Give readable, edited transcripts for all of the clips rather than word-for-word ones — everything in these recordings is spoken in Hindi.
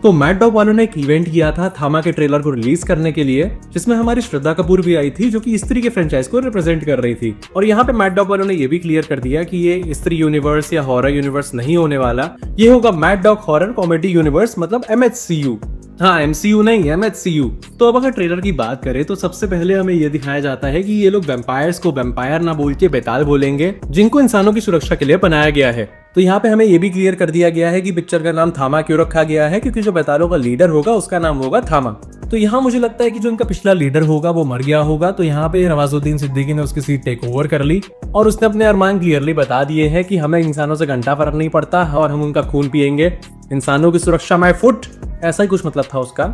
तो मैड डॉग वालों ने एक इवेंट किया था थामा के ट्रेलर को रिलीज करने के लिए, जिसमें हमारी श्रद्धा कपूर भी आई थी जो कि स्त्री के फ्रेंचाइज को रिप्रेजेंट कर रही थी। और यहाँ पे मैड डॉग वालों ने ये भी क्लियर कर दिया कि ये स्त्री यूनिवर्स या हॉरर यूनिवर्स नहीं होने वाला, ये होगा mad dog horror comedy universe, मतलब MHCU। हाँ, MCU नहीं, MHCU। तो अब अगर ट्रेलर की बात करें तो सबसे पहले हमें यह दिखाया जाता है कि ये लोग वैम्पायर्स को वैम्पायर ना बोल के बेताल बोलेंगे, जिनको इंसानों की सुरक्षा के लिए बनाया गया है। तो यहाँ पे हमें ये भी क्लियर कर दिया गया है कि पिक्चर का नाम थामा क्यों रखा गया है, क्योंकि जो बेतालों का लीडर होगा उसका नाम होगा थामा। तो यहाँ मुझे लगता है कि जो इनका पिछला लीडर होगा वो मर गया होगा, तो यहाँ पे नवाजुद्दीन सिद्दीकी ने उसकी सीट टेक ओवर कर ली और उसने अपने अरमान क्लियरली बता दिए हैं कि हमें इंसानों से घंटा फर्क नहीं पड़ता और हम उनका खून पिएंगे, इंसानों की सुरक्षा माय फुट, ऐसा ही कुछ मतलब था उसका।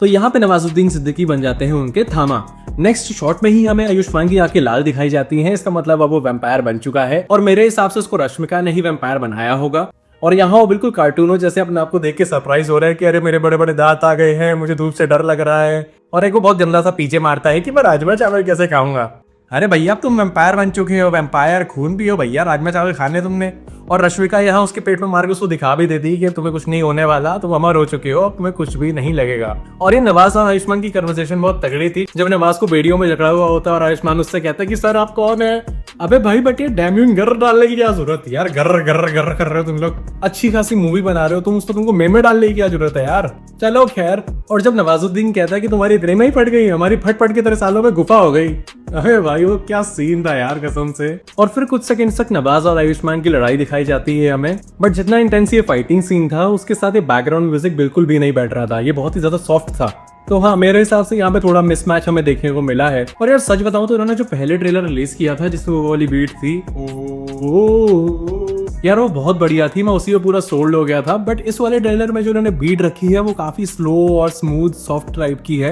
तो यहाँ पे नवाजुद्दीन सिद्दीकी बन जाते हैं उनके थामा। नेक्स्ट शॉट में ही हमें आयुष्मान की आंखें लाल दिखाई जाती हैं, इसका मतलब अब वो वैम्पायर बन चुका है और मेरे हिसाब से उसको रश्मिका ने ही वैम्पायर बनाया होगा। और यहाँ वो बिल्कुल कार्टूनों जैसे अपने आप को देख के सरप्राइज हो रहा है कि अरे मेरे बड़े बड़े दांत आ गए हैं, मुझे धूप से डर लग रहा है। और एक वो बहुत गंदा सा पीछे मारता है कि मैं राजमा चावल कैसे खाऊंगा। अरे भैया अब तुम वैम्पायर बन चुके हो, वैम्पायर खून भी हो भैया, राजमा चावल खाने तुमने। और रश्मिका यहाँ उसके पेट में मार के उसको दिखा भी देती कि तुम्हें कुछ नहीं होने वाला, तुम अमर हो चुके हो, तुम्हें कुछ भी नहीं लगेगा। और ये नवाज और आयुष्मान की कन्वर्सेशन बहुत तगड़ी थी, जब नवाज को बेड़ियों में जकड़ा हुआ होता है और आयुष्मान उससे कहता है कि सर आप कौन है। अबे भाई बटिया डैम्यून गर्र डालने की क्या जरूरत है यार, गर्र गर्र गर्र कर रहे हो तुम लोग, अच्छी खासी मूवी बना रहे हो तुम, उसको तुमको मेमे डालने की क्या जरूरत है यार। चलो खैर। और जब नवाजुद्दीन कहता है कि तुम्हारी इतने में ही फट गई, हमारी फट फट के तेरे सालों में गुफा हो गई। अरे भाई वो क्या सीन था यार कसम से। और फिर कुछ सेकंड तक नवाज और आयुष्मान की लड़ाई दिखाई जाती है हमें, बट जितना इंटेंस ये फाइटिंग सीन था उसके साथ ये बैकग्राउंड म्यूजिक बिल्कुल भी नहीं बैठ रहा था, ये बहुत ही ज्यादा सॉफ्ट था। तो हाँ, मेरे हिसाब से यहाँ पे थोड़ा मिसमैच हमें देखने को मिला है। और यार सच बताऊं तो इन्होंने जो पहले ट्रेलर रिलीज किया था जिसमें वो वाली बीट थी यार वो बहुत बढ़िया थी, मैं उसी में पूरा सोल्ड हो गया था। बट इस वाले ट्रेलर में जो इन्होंने बीट रखी है वो काफी स्लो और स्मूथ सॉफ्ट टाइप की है,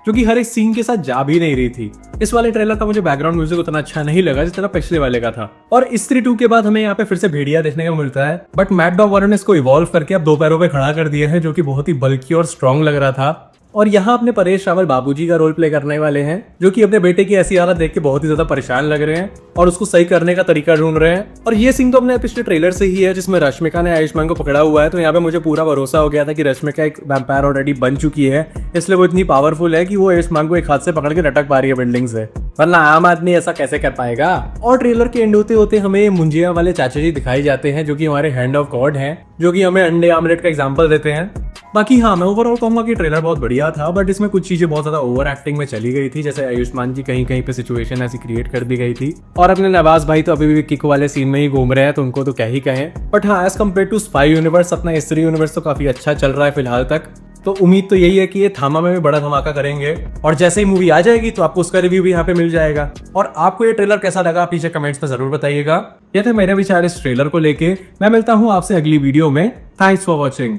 जो कि हर एक सीन के साथ जा भी नहीं रही थी। इस वाले ट्रेलर का मुझे बैकग्राउंड म्यूजिक उतना अच्छा नहीं लगा जितना पिछले वाले का था। और स्त्री 2 के बाद हमें यहाँ पे फिर से भेड़िया देखने को मिलता है, बट मैड डॉग वालों ने इसको इवॉल्व करके अब 2 पैरों पे खड़ा कर दिया है, जो कि बहुत ही बल्कि और स्ट्रॉन्ग लग रहा था। और यहाँ अपने परेश रावल बाबूजी का रोल प्ले करने वाले हैं, जो कि अपने बेटे की ऐसी हालत देख के बहुत ही ज्यादा परेशान लग रहे हैं और उसको सही करने का तरीका ढूंढ रहे हैं। और ये सीन तो अपने पिछले ट्रेलर से ही है जिसमें रश्मिका ने आयुष्मान को पकड़ा हुआ है, तो यहाँ पे मुझे पूरा भरोसा हो गया था कि रश्मिका एक वैम्पायर ऑलरेडी बन चुकी है, इसलिए वो इतनी पावरफुल है कि वो आयुष्मान को एक हाथ से पकड़ के लटक पा रही है बिल्डिंग से, वरना आम आदमी ऐसा कैसे कर पाएगा। और ट्रेलर के एंड होते होते हमें मुंजिया वाले चाचा जी दिखाई जाते हैं, जो कि हमारे हैंड ऑफ गॉड हैं, जो कि हमें अंडे आमलेट का एग्जांपल देते हैं। बाकी हाँ, मैं ओवरऑल कहूंगा कि ट्रेलर बहुत बढ़िया था, बट इसमें कुछ चीजें बहुत ज्यादा ओवर एक्टिंग में चली गई थी, जैसे आयुष्मान जी कहीं कहीं पे सिचुएशन ऐसी क्रिएट कर दी गई थी। और अपने नवाज भाई तो अभी भी किक वाले सीन में ही घूम रहे हैं, तो उनको तो क्या ही कहें। बट हाँ, as compare to spy universe अपना स्त्री यूनिवर्स तो काफी अच्छा चल रहा है फिलहाल तक। तो उम्मीद तो यही है कि ये थामा में भी बड़ा धमाका करेंगे, और जैसे ही मूवी आ जाएगी तो आपको उसका रिव्यू भी यहाँ पे मिल जाएगा। और आपको ये ट्रेलर कैसा लगा पीछे कमेंट्स में जरूर बताइएगा। ये थे मेरे विचार इस ट्रेलर को लेके। मैं मिलता हूँ आपसे अगली वीडियो में। Thanks for watching.